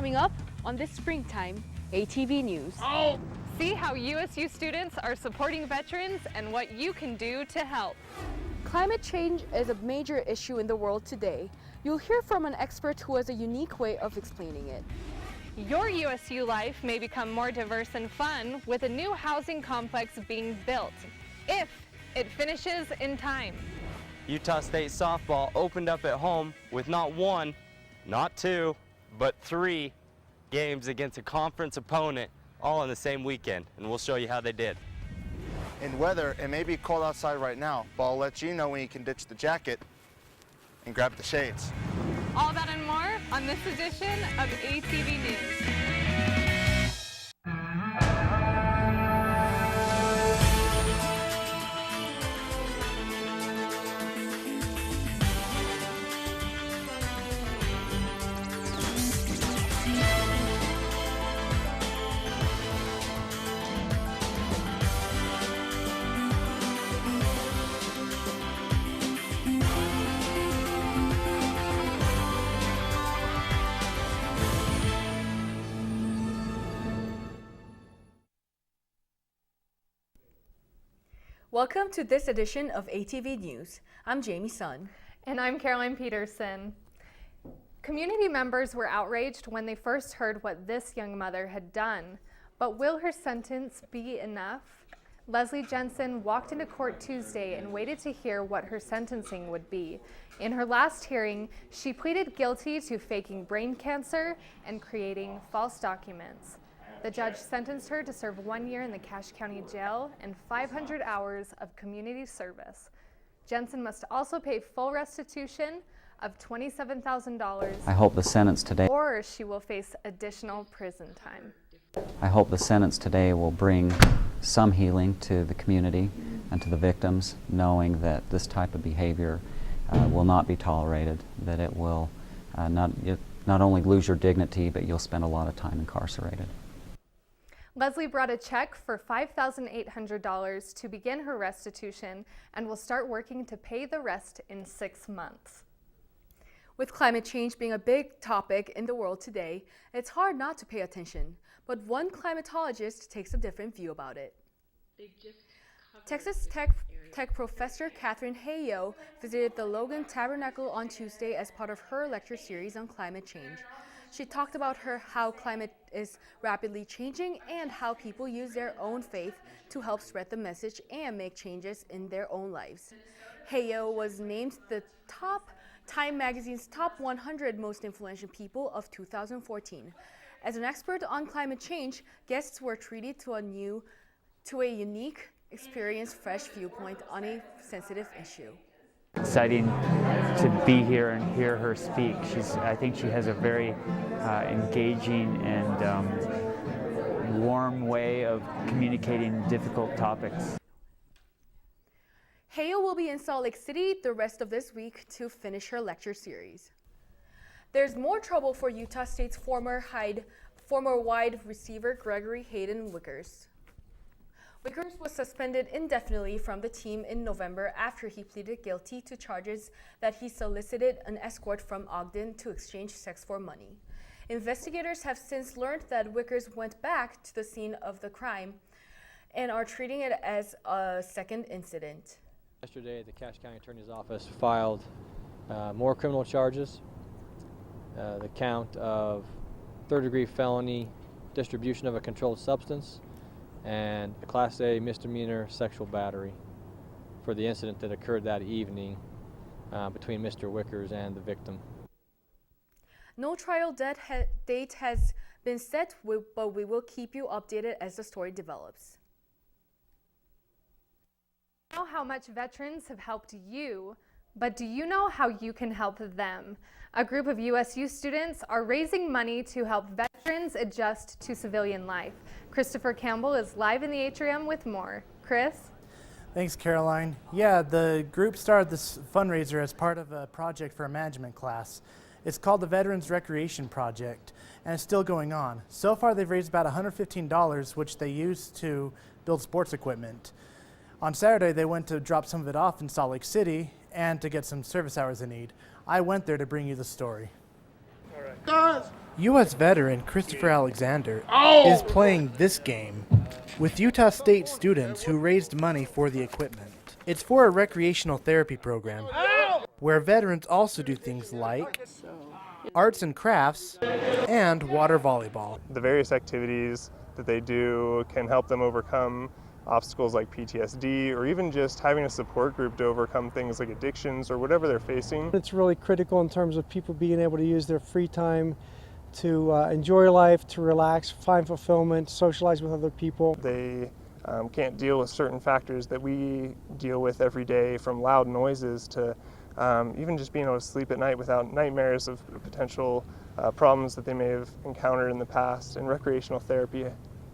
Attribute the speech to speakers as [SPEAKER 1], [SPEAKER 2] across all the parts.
[SPEAKER 1] coming up on this springtime ATV News.
[SPEAKER 2] Oh! See how USU students are supporting veterans and what you can do to help.
[SPEAKER 1] Climate change is a major issue in the world today. You'll hear from an expert who has a unique way of explaining it.
[SPEAKER 2] Your USU life may become more diverse and fun with a new housing complex being built, if it finishes in time.
[SPEAKER 3] Utah State softball opened up at home with not one, not two, but 3 games against a conference opponent all in the same weekend, and we'll show you how they did.
[SPEAKER 4] In weather, it may be cold outside right now, but I'll let you know when you can ditch the jacket and grab the shades.
[SPEAKER 2] All that and more on this edition of ATV News.
[SPEAKER 1] Welcome to this edition of ATV News. I'm Jamie Sun.
[SPEAKER 2] And I'm Caroline Peterson. Community members were outraged when they first heard what this young mother had done. But will her sentence be enough? Leslie Jensen walked into court Tuesday and waited to hear what her sentencing would be. In her last hearing, she pleaded guilty to faking brain cancer and creating false documents. The judge sentenced her to serve 1 year in the Cache County Jail and 500 hours of community service. Jensen must also pay full restitution of $27,000.
[SPEAKER 5] I hope the sentence today,
[SPEAKER 2] or she will face additional prison time.
[SPEAKER 5] I hope the sentence today will bring some healing to the community and to the victims, knowing that this type of behavior will not be tolerated, that it will not only lose your dignity, but you'll spend a lot of time incarcerated.
[SPEAKER 2] Leslie brought a check for $5,800 to begin her restitution and will start working to pay the rest in 6 months.
[SPEAKER 1] With climate change being a big topic in the world today, it's hard not to pay attention. But one climatologist takes a different view about it. Texas Tech professor Katherine Hayao visited the Logan Tabernacle on Tuesday as part of her lecture series on climate change. She talked about how climate is rapidly changing and how people use their own faith to help spread the message and make changes in their own lives. Hayao was named the Time magazine's top 100 most influential people of 2014. As an expert on climate change, guests were treated to a unique experience, fresh viewpoint on a sensitive issue.
[SPEAKER 6] Exciting to be here and hear her speak. I think she has a very engaging and warm way of communicating difficult topics.
[SPEAKER 1] Hayao will be in Salt Lake City the rest of this week to finish her lecture series. There's more trouble for Utah State's former wide receiver Gregory Hayden Wickers. Wickers was suspended indefinitely from the team in November after he pleaded guilty to charges that he solicited an escort from Ogden to exchange sex for money. Investigators have since learned that Wickers went back to the scene of the crime and are treating it as a second incident.
[SPEAKER 7] Yesterday, the Cache County Attorney's Office filed more criminal charges. The count of third-degree felony distribution of a controlled substance and a Class A misdemeanor sexual battery for the incident that occurred that evening between Mr. Wickers and the victim.
[SPEAKER 1] No trial date has been set, but we will keep you updated as the story develops.
[SPEAKER 2] You know how much veterans have helped you, but do you know how you can help them? A group of USU students are raising money to help veterans adjust to civilian life. Christopher Campbell is live in the atrium with more. Chris?
[SPEAKER 8] Thanks, Caroline. Yeah, the group started this fundraiser as part of a project for a management class. It's called the Veterans Recreation Project, and it's still going on. So far, they've raised about $115, which they use to build sports equipment. On Saturday, they went to drop some of it off in Salt Lake City and to get some service hours they need. I went there to bring you the story.
[SPEAKER 9] All right.
[SPEAKER 8] U.S. veteran Christopher Alexander is playing this game with Utah State students who raised money for the equipment. It's for a recreational therapy program where veterans also do things like arts and crafts and water volleyball.
[SPEAKER 9] The various activities that they do can help them overcome obstacles like PTSD, or even just having a support group to overcome things like addictions or whatever they're facing.
[SPEAKER 10] It's really critical in terms of people being able to use their free time to enjoy life, to relax, find fulfillment, socialize with other people.
[SPEAKER 9] They can't deal with certain factors that we deal with every day, from loud noises to even just being able to sleep at night without nightmares of potential problems that they may have encountered in the past. And recreational therapy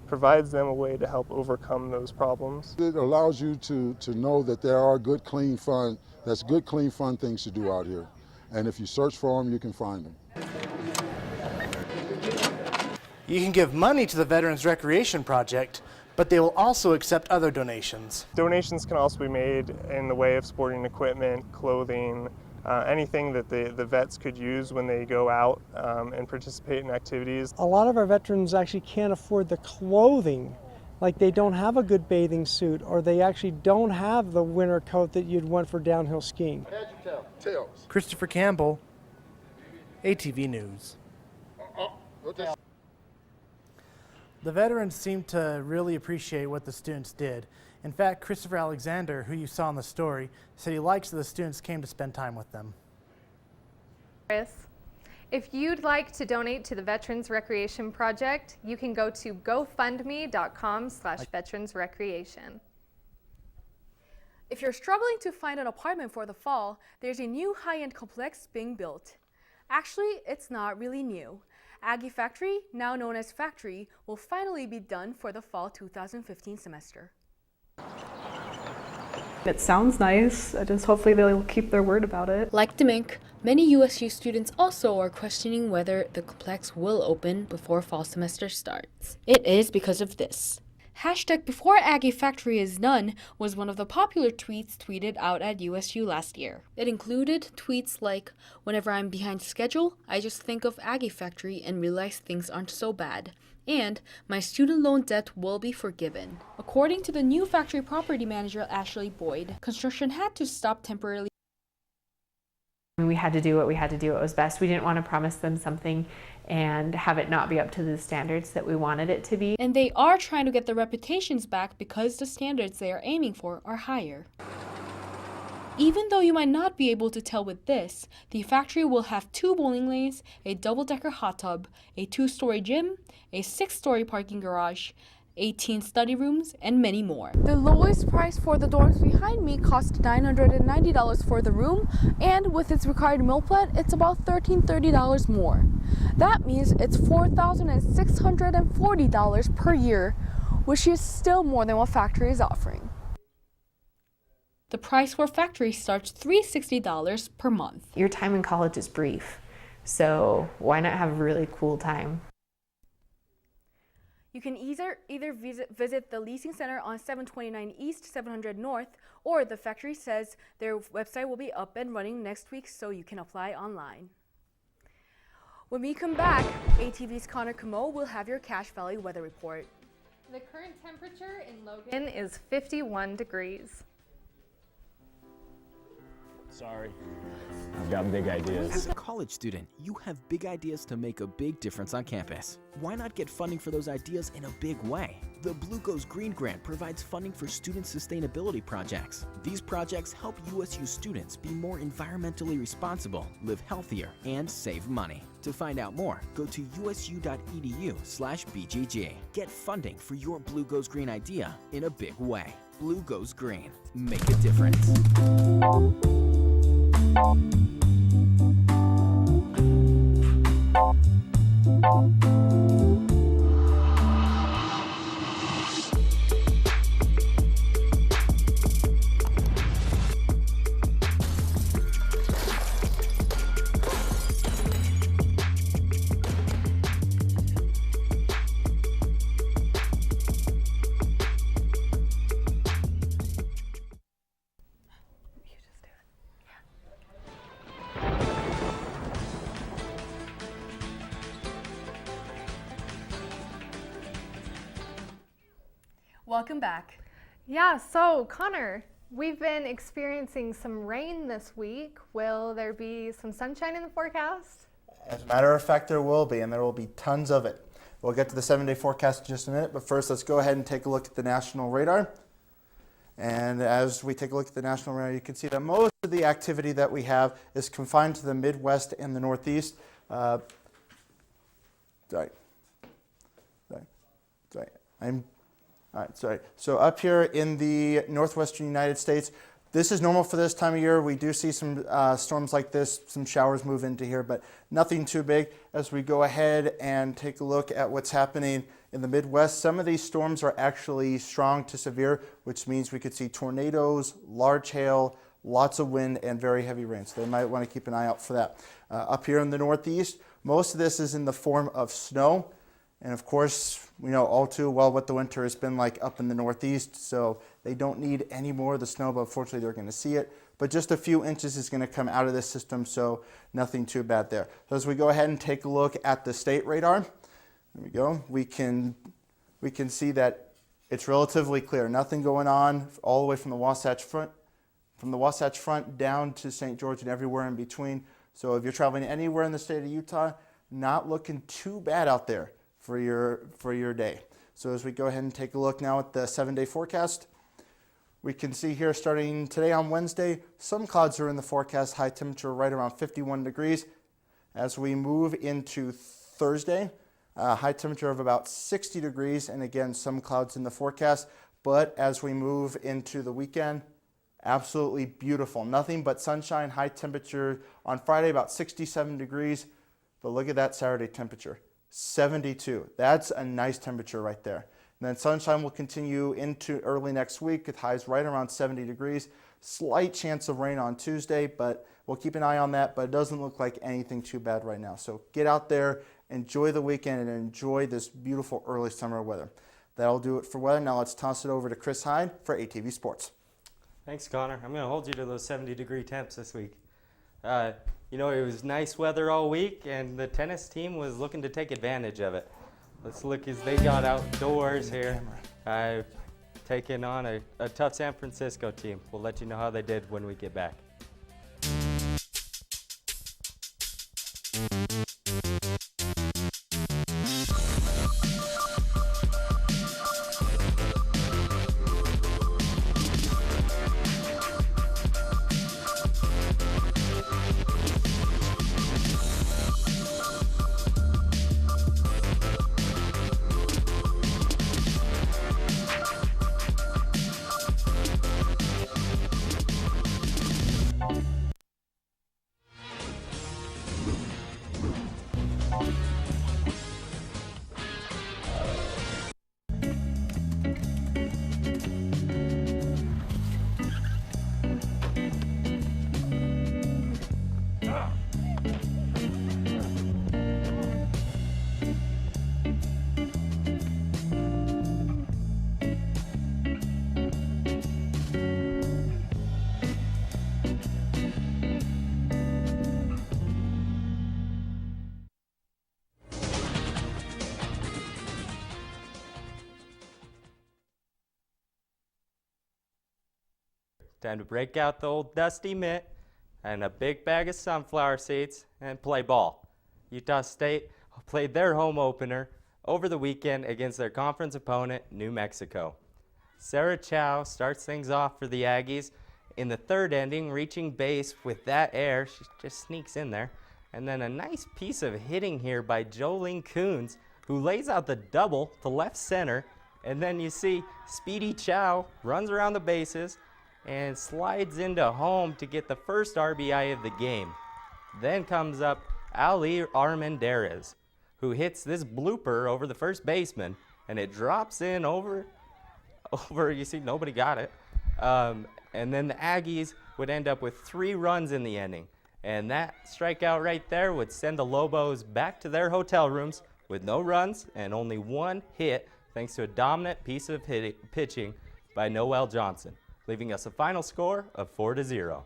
[SPEAKER 9] provides them a way to help overcome those problems.
[SPEAKER 11] It allows you to know that there are good, clean, fun things to do out here. And if you search for them, you can find them.
[SPEAKER 8] You can give money to the Veterans Recreation Project, but they will also accept other donations.
[SPEAKER 9] Donations can also be made in the way of sporting equipment, clothing, anything that the vets could use when they go out and participate in activities.
[SPEAKER 10] A lot of our veterans actually can't afford the clothing. Like, they don't have a good bathing suit, or they actually don't have the winter coat that you'd want for downhill skiing.
[SPEAKER 8] Christopher Campbell, ATV News. The veterans seem to really appreciate what the students did. In fact, Christopher Alexander, who you saw in the story, said he likes that the students came to spend time with them.
[SPEAKER 2] Chris, if you'd like to donate to the Veterans Recreation Project, you can go to gofundme.com/veteransrecreation.
[SPEAKER 1] If you're struggling to find an apartment for the fall, there's a new high-end complex being built. Actually, it's not really new. Aggie Factory, now known as Factory, will finally be done for the fall 2015 semester.
[SPEAKER 12] It sounds nice. Hopefully they'll keep their word about it.
[SPEAKER 13] Like DeMink, many USU students also are questioning whether the complex will open before fall semester starts. It is because of this. #Before Aggie Factory is done was one of the popular tweets tweeted out at USU last year. It included tweets like, "Whenever I'm behind schedule, I just think of Aggie Factory and realize things aren't so bad," and "My student loan debt will be forgiven." According to the new factory property manager Ashley Boyd, construction had to stop temporarily.
[SPEAKER 12] We had to do what we had to do. It was best. We didn't want to promise them something and have it not be up to the standards that we wanted it to be.
[SPEAKER 13] And they are trying to get their reputations back because the standards they are aiming for are higher. Even though you might not be able to tell with this, the factory will have 2 bowling lanes, a double-decker hot tub, a 2-story gym, a 6-story parking garage, 18 study rooms, and many more.
[SPEAKER 1] The lowest price for the dorms behind me cost $990 for the room, and with its required meal plan, it's about $1,330 more. That means it's $4,640 per year, which is still more than what Factory is offering.
[SPEAKER 13] The price for Factory starts $360 per month.
[SPEAKER 12] Your time in college is brief, so why not have a really cool time?
[SPEAKER 1] You can either visit the leasing center on 729 East, 700 North, or the factory says their website will be up and running next week so you can apply online. When we come back, ATV's Connor Camo will have your Cache Valley weather report.
[SPEAKER 2] The current temperature in Logan is 51 degrees.
[SPEAKER 14] Sorry, I've got big ideas.
[SPEAKER 15] As a college student, you have big ideas to make a big difference on campus. Why not get funding for those ideas in a big way? The Blue Goes Green Grant provides funding for student sustainability projects. These projects help USU students be more environmentally responsible, live healthier, and save money. To find out more, go to usu.edu/BGG. Get funding for your Blue Goes Green idea in a big way. Blue Goes Green. Make a difference.
[SPEAKER 1] Welcome back.
[SPEAKER 2] Yeah, so Connor, we've been experiencing some rain this week. Will there be some sunshine in the forecast?
[SPEAKER 4] As a matter of fact, there will be, and there will be tons of it. We'll get to the 7-day forecast in just a minute, but first let's go ahead and take a look at the national radar. And as we take a look at the national radar, you can see that most of the activity that we have is confined to the Midwest and the Northeast. So up here in the northwestern United States, this is normal for this time of year. We do see some storms like this, some showers move into here, but nothing too big. As we go ahead and take a look at what's happening in the Midwest, some of these storms are actually strong to severe, which means we could see tornadoes, large hail, lots of wind, and very heavy rain. So they might want to keep an eye out for that. Up here in the Northeast, most of this is in the form of snow. And of course, we know all too well what the winter has been like up in the Northeast, so they don't need any more of the snow, but unfortunately they're going to see it. But just a few inches is going to come out of this system, so nothing too bad there. So as we go ahead and take a look at the state radar, there we go, we can see that it's relatively clear. Nothing going on all the way from the Wasatch Front down to St. George and everywhere in between. So if you're traveling anywhere in the state of Utah, not looking too bad out there for your day. So as we go ahead and take a look now at the 7-day forecast, we can see here starting today on Wednesday, some clouds are in the forecast, high temperature right around 51 degrees. As we move into Thursday, high temperature of about 60 degrees, and again, some clouds in the forecast. But as we move into the weekend, absolutely beautiful. Nothing but sunshine, high temperature on Friday, about 67 degrees. But look at that Saturday temperature. 72. That's a nice temperature right there. And then sunshine will continue into early next week with highs right around 70 degrees. Slight chance of rain on Tuesday, but we'll keep an eye on that, but it doesn't look like anything too bad right now. So get out there, enjoy the weekend, and enjoy this beautiful early summer weather. That'll do it for weather. Now let's toss it over to Chris Hyde for ATV Sports.
[SPEAKER 3] Thanks, Connor. I'm going to hold you to those 70-degree temps this week. You know, it was nice weather all week, and the tennis team was looking to take advantage of it. Let's look as they got outdoors here, taking on a tough San Francisco team. We'll let you know how they did when we get back. Time to break out the old dusty mitt and a big bag of sunflower seeds and play ball. Utah State played their home opener over the weekend against their conference opponent, New Mexico. Sarah Chow starts things off for the Aggies in the third inning, reaching base with that air. She just sneaks in there. And then a nice piece of hitting here by Jolene Coons, who lays out the double to left center. And then you see Speedy Chow runs around the bases and slides into home to get the first RBI of the game. Then comes up Ali Armendariz, who hits this blooper over the first baseman, and it drops in over, you see, nobody got it. And then the Aggies would end up with 3 runs in the inning. And that strikeout right there would send the Lobos back to their hotel rooms with no runs and only 1 hit, thanks to a dominant piece of pitching by Noel Johnson, leaving us a final score of 4-0.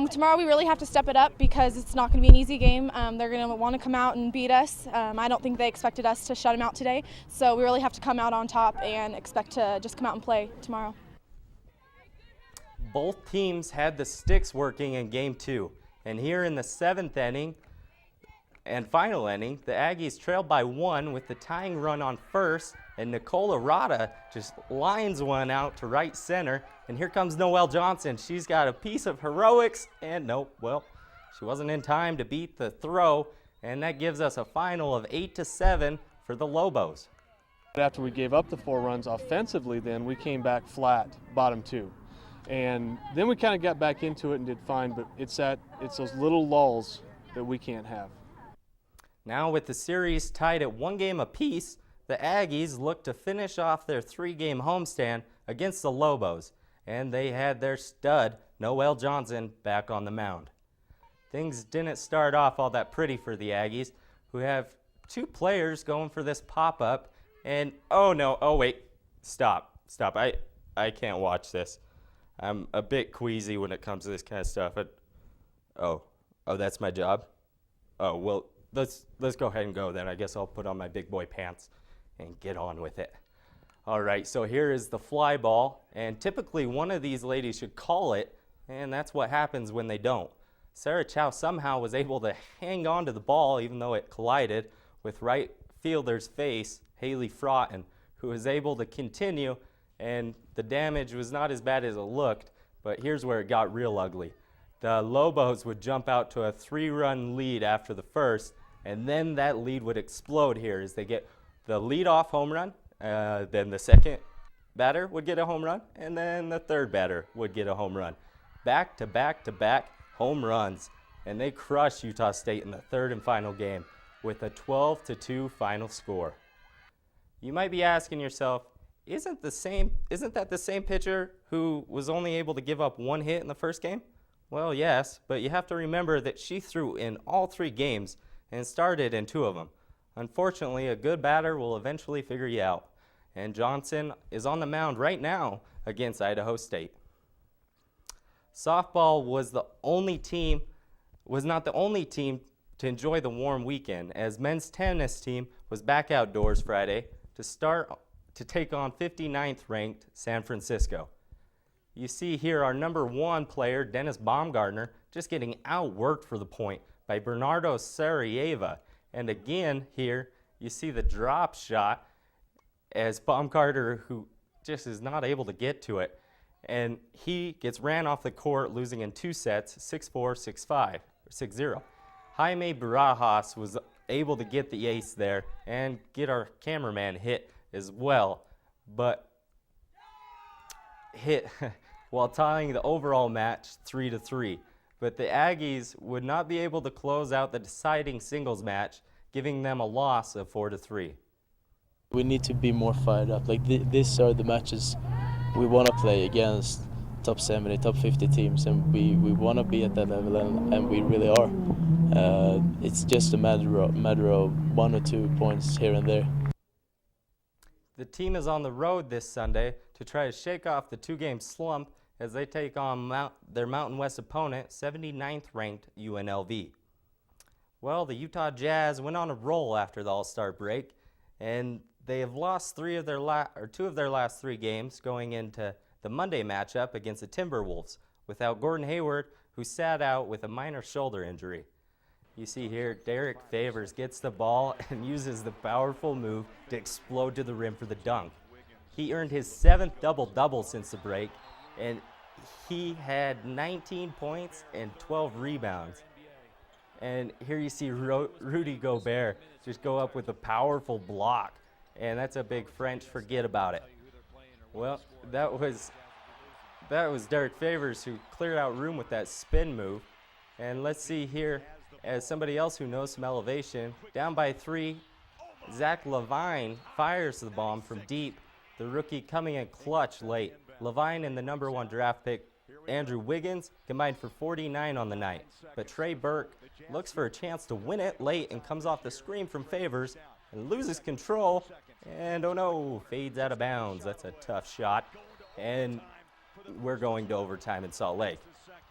[SPEAKER 16] Tomorrow we really have to step it up because it's not going to be an easy game. They're going to want to come out and beat us. I don't think they expected us to shut them out today, so we really have to come out on top and expect to just come out and play tomorrow.
[SPEAKER 3] Both teams had the sticks working in Game 2, and here in the 7th inning and final inning, the Aggies trailed by 1 with the tying run on first, and Nicola Rada just lines one out to right center, and here comes Noelle Johnson. She's got a piece of heroics, and nope, well, she wasn't in time to beat the throw, and that gives us a final of 8-7 for the Lobos.
[SPEAKER 17] After we gave up the 4 runs offensively, then we came back flat, bottom 2. And then we kind of got back into it and did fine, but it's those little lulls that we can't have.
[SPEAKER 3] Now with the series tied at 1 game apiece, the Aggies look to finish off their 3-game homestand against the Lobos, and they had their stud, Noelle Johnson, back on the mound. Things didn't start off all that pretty for the Aggies, who have 2 players going for this pop-up, and wait, stop, I can't watch this. I'm a bit queasy when it comes to this kind of stuff. That's my job? Oh, well, let's go ahead and go then. I guess I'll put on my big boy pants and get on with it. All right, so here is the fly ball, and typically one of these ladies should call it, and that's what happens when they don't. Sarah Chow somehow was able to hang on to the ball even though it collided with right fielder's face, Haley Fraughton, who was able to continue, and the damage was not as bad as it looked, but here's where it got real ugly. The Lobos would jump out to a 3-run lead after the first, and then that lead would explode here as they get the leadoff home run, then the second batter would get a home run, and then the third batter would get a home run. Back to back to back home runs, and they crushed Utah State in the 3rd and final game with a 12-2 final score. You might be asking yourself, isn't that the same pitcher who was only able to give up 1 hit in the first game? Well, yes, but you have to remember that she threw in all 3 games and started in 2 of them. Unfortunately, a good batter will eventually figure you out, and Johnson is on the mound right now against Idaho State. Softball was not the only team to enjoy the warm weekend, as men's tennis team was back outdoors Friday to take on 59th ranked San Francisco. You see here our number 1 player, Dennis Baumgartner, just getting outworked for the point by Bernardo Sarajevo. And again here, you see the drop shot as Baumgartner, who just is not able to get to it. And he gets ran off the court, losing in 2 sets, 6-4, 6-5, 6-0. Jaime Barajas was able to get the ace there and get our cameraman hit as well, but hit while tying the overall match 3-3. But the Aggies would not be able to close out the deciding singles match, giving them a loss of 4-3.
[SPEAKER 18] We need to be more fired up. Like these are the matches we want to play against top 70, top 50 teams, and we want to be at that level, and we really are. It's just a matter of 1 or 2 points here and there.
[SPEAKER 3] The team is on the road this Sunday to try to shake off the 2-game slump as they take on their Mountain West opponent, 79th ranked UNLV. Well, the Utah Jazz went on a roll after the All-Star break, and they have lost 2 of their last 3 games going into the Monday matchup against the Timberwolves without Gordon Hayward, who sat out with a minor shoulder injury. You see here, Derek Favors gets the ball and uses the powerful move to explode to the rim for the dunk. He earned his 7th double-double since the break, and he had 19 points and 12 rebounds. And here you see Rudy Gobert just go up with a powerful block, and that's a big French forget about it. Well, that was Derek Favors who cleared out room with that spin move. And let's see here, as somebody else who knows some elevation, down by 3, Zach Levine fires the bomb from deep, the rookie coming in clutch late. Levine and the number 1 draft pick, Andrew Wiggins, combined for 49 on the night. But Trey Burke looks for a chance to win it late and comes off the screen from Favors and loses control, and oh no, fades out of bounds. That's a tough shot, and we're going to overtime in Salt Lake.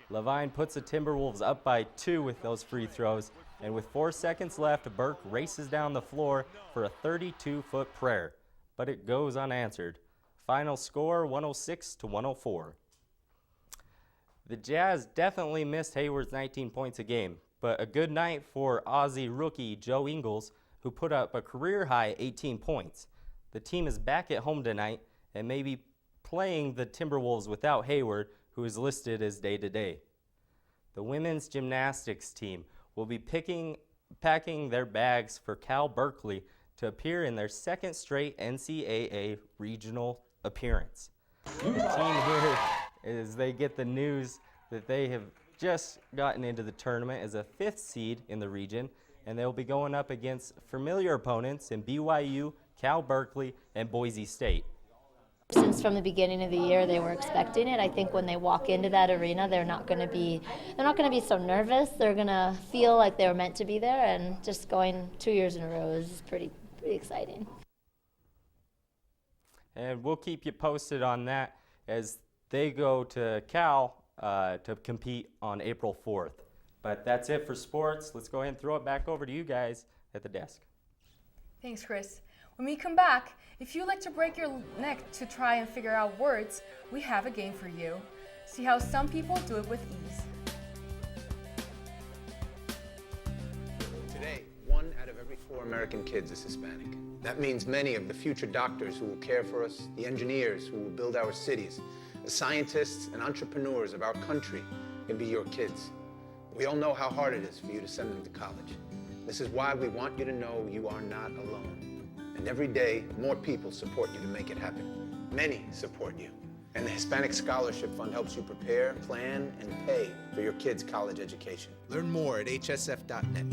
[SPEAKER 3] Levine puts the Timberwolves up by 2 with those free throws, and with 4 seconds left, Burke races down the floor for a 32-foot prayer, but it goes unanswered. Final score, 106-104. The Jazz definitely missed Hayward's 19 points a game, but a good night for Aussie rookie Joe Ingles, who put up a career-high 18 points. The team is back at home tonight and may be playing the Timberwolves without Hayward, who is listed as day-to-day. The women's gymnastics team will be packing their bags for Cal Berkeley to appear in their second straight NCAA regional appearance. The team here, as they get the news that they have just gotten into the tournament as a 5th seed in the region, and they'll be going up against familiar opponents in BYU, Cal Berkeley, and Boise State.
[SPEAKER 19] Since from the beginning of the year they were expecting it, I think when they walk into that arena, they're not going to be so nervous. They're going to feel like they were meant to be there, and just going 2 years in a row is pretty exciting.
[SPEAKER 3] And we'll keep you posted on that as they go to Cal to compete on April 4th. But that's it for sports. Let's go ahead and throw it back over to you guys at the desk.
[SPEAKER 1] Thanks, Chris. When we come back, if you like to break your neck to try and figure out words, we have a game for you. See how some people do it with ease.
[SPEAKER 20] Today, 1 out of every 4 American kids is Hispanic. That means many of the future doctors who will care for us, the engineers who will build our cities, the scientists and entrepreneurs of our country can be your kids. We all know how hard it is for you to send them to college. This is why we want you to know you are not alone. And every day, more people support you to make it happen. Many support you. And the Hispanic Scholarship Fund helps you prepare, plan, and pay for your kids' college education. Learn more at hsf.net.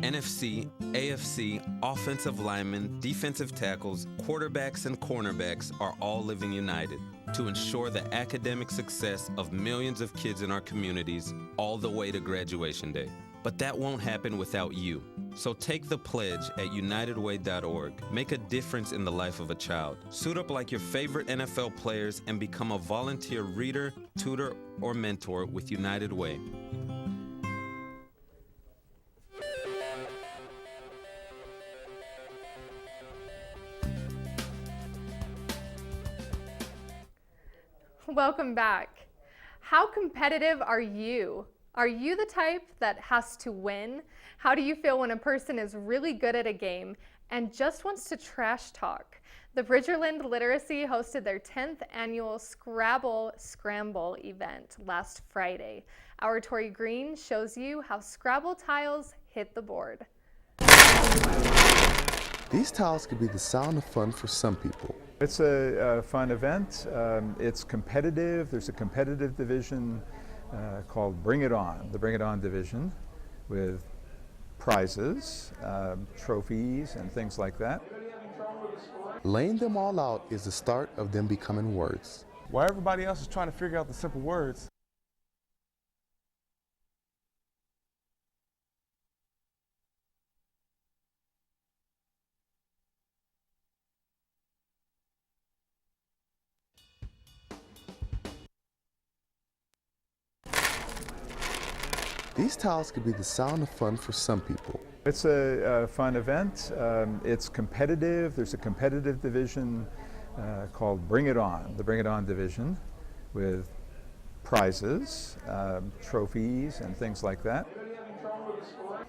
[SPEAKER 21] NFC, AFC, offensive linemen, defensive tackles, quarterbacks, and cornerbacks are all living united to ensure the academic success of millions of kids in our communities all the way to graduation day. But that won't happen without you. So take the pledge at unitedway.org. Make a difference in the life of a child. Suit up like your favorite NFL players and become a volunteer reader, tutor, or mentor with United Way.
[SPEAKER 2] Welcome back. How competitive are you? Are you the type that has to win? How do you feel when a person is really good at a game and just wants to trash talk? The Bridgerland Literacy hosted their 10th annual Scrabble Scramble event last Friday. Our Tori Green shows you how Scrabble tiles hit the board.
[SPEAKER 22] These tiles could be the sound of fun for some people.
[SPEAKER 23] It's a fun event. It's competitive. There's a competitive division called Bring It On, the Bring It On division, with prizes, trophies, and things like that.
[SPEAKER 22] Laying them all out is the start of them becoming words.
[SPEAKER 24] While everybody else is trying to figure out the simple words,
[SPEAKER 22] these tiles could be the sound of fun for some people.
[SPEAKER 23] It's a fun event. It's competitive. There's a competitive division called Bring It On, the Bring It On division, with prizes, trophies, and things like that.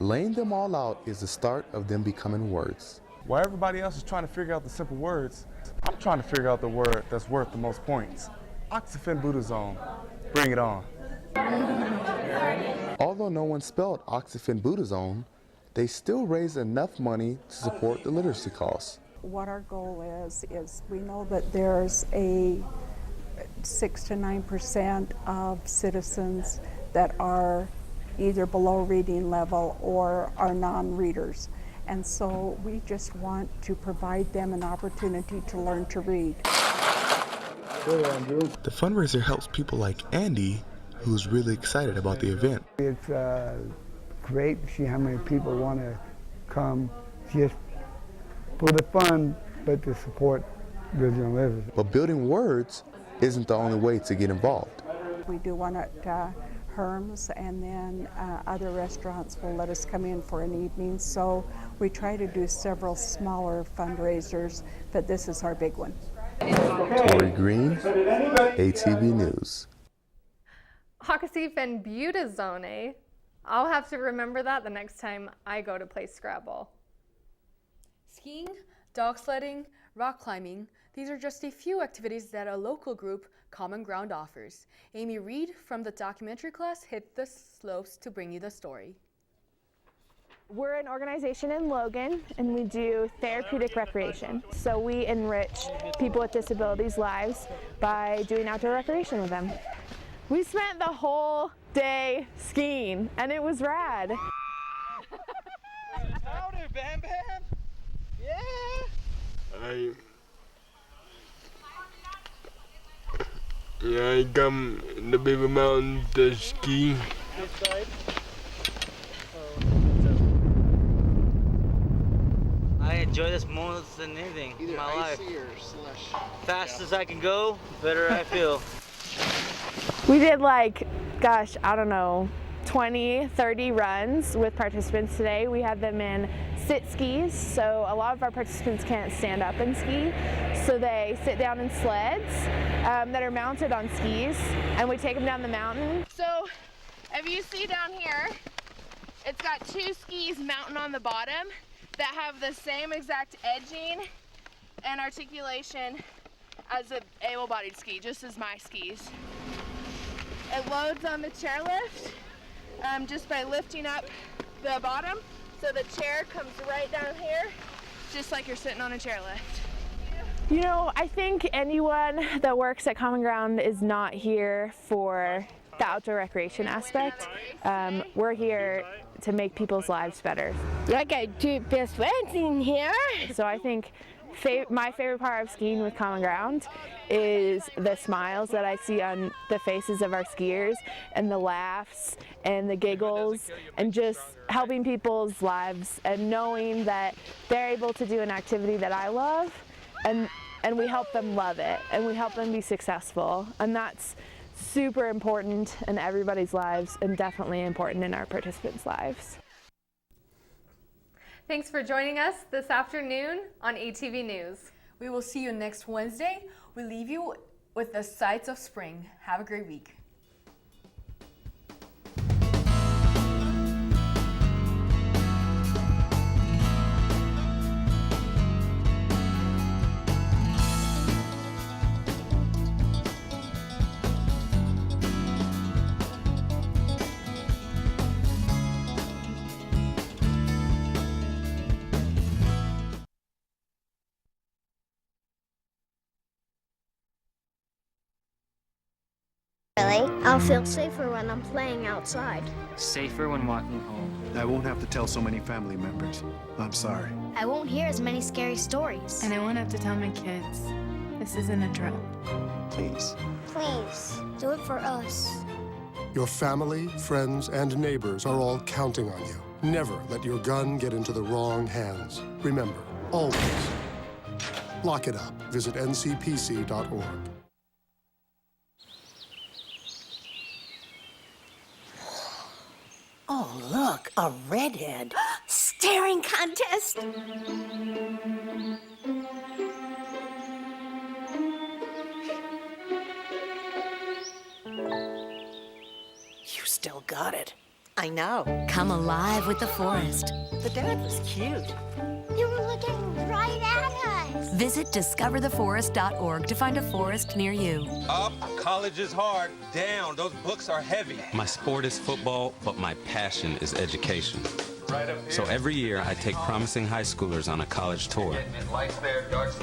[SPEAKER 22] Laying them all out is the start of them becoming words.
[SPEAKER 24] while everybody else is trying to figure out the simple words, I'm trying to figure out the word that's worth the most points. Oxyphenbutazone. Bring it on.
[SPEAKER 22] Although no one spelled oxyphenbutazone, they still raised enough money to support the literacy costs.
[SPEAKER 25] What our goal is we know that there's a 6 to 9% of citizens that are either below reading level or are non-readers. And so we just want to provide them an opportunity to learn to read.
[SPEAKER 22] The fundraiser helps people like Andy, who's really excited about the event.
[SPEAKER 26] It's great to see how many people want to come just for the fun, but to support Bridgerland Literacy.
[SPEAKER 22] But building words isn't the only way to get involved.
[SPEAKER 25] We do one at Herms, and then other restaurants will let us come in for an evening. So we try to do several smaller fundraisers, but this is our big one.
[SPEAKER 22] Tori Green, ATV News.
[SPEAKER 2] Hakasif and Butazone. I'll have to remember that the next time I go to play Scrabble.
[SPEAKER 1] Skiing, dog sledding, rock climbing, these are just a few activities that a local group, Common Ground, offers. Amy Reed from the documentary class hit the slopes to bring you the story.
[SPEAKER 5] We're an organization in Logan, and we do therapeutic recreation. So we enrich people with disabilities' lives by doing outdoor recreation with them. We spent the whole day skiing, and it was rad.
[SPEAKER 6] Howdy, Bam Bam! Yeah!
[SPEAKER 7] I come to the Beaver Mountain to ski.
[SPEAKER 6] I enjoy this more than anything in my life. Fast as I can go, better I feel.
[SPEAKER 5] We did gosh, I don't know, 20, 30 runs with participants today. We had them in sit skis, so a lot of our participants can't stand up and ski, so they sit down in sleds that are mounted on skis, and we take them down the mountain. So if you see down here, it's got 2 skis mounting on the bottom that have the same exact edging and articulation as an able-bodied ski, just as my skis. It loads on the chairlift just by lifting up the bottom, so the chair comes right down here, just like you're sitting on a chairlift. You know, I think anyone that works at Common Ground is not here for the outdoor recreation aspect. We're here to make people's lives better.
[SPEAKER 9] Like I do best friends in here.
[SPEAKER 5] So I think my favorite part of skiing with Common Ground is the smiles that I see on the faces of our skiers, and the laughs and the giggles, and just helping people's lives and knowing that they're able to do an activity that I love, and we help them love it, and we help them be successful, and that's super important in everybody's lives, and definitely important in our participants' lives.
[SPEAKER 2] Thanks for joining us this afternoon on ATV News.
[SPEAKER 1] We will see you next Wednesday. We leave you with the sights of spring. Have a great week.
[SPEAKER 9] I'll feel safer when I'm playing outside.
[SPEAKER 10] Safer when walking home.
[SPEAKER 11] I won't have to tell so many family members. I'm sorry.
[SPEAKER 9] I won't hear as many scary stories.
[SPEAKER 12] And I won't have to tell my kids. This isn't a drill.
[SPEAKER 11] Please.
[SPEAKER 9] Please, do it for us.
[SPEAKER 27] Your family, friends, and neighbors are all counting on you. Never let your gun get into the wrong hands. Remember, always, lock it up. Visit ncpc.org.
[SPEAKER 28] Oh, look, a redhead.
[SPEAKER 9] Staring contest.
[SPEAKER 28] You still got it. I know.
[SPEAKER 29] Come alive with the forest.
[SPEAKER 28] The dad was cute.
[SPEAKER 9] You were looking right at us.
[SPEAKER 29] Visit discovertheforest.org to find a forest near you.
[SPEAKER 21] Up, college is hard. Down, those books are heavy. My sport is football, but my passion is education. So every year I take promising high schoolers on a college tour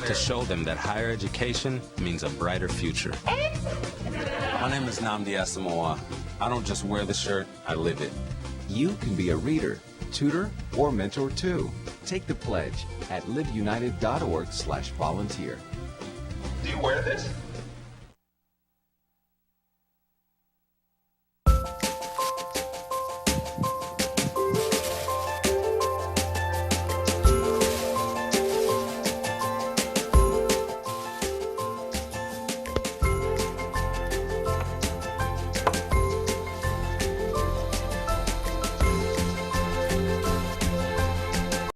[SPEAKER 21] to show them that higher education means a brighter future. My name is Nnamdi Asamoah. I don't just wear the shirt, I live it.
[SPEAKER 30] You can be a reader, tutor, or mentor too. Take the pledge at liveunited.org/volunteer.
[SPEAKER 21] Do you wear this?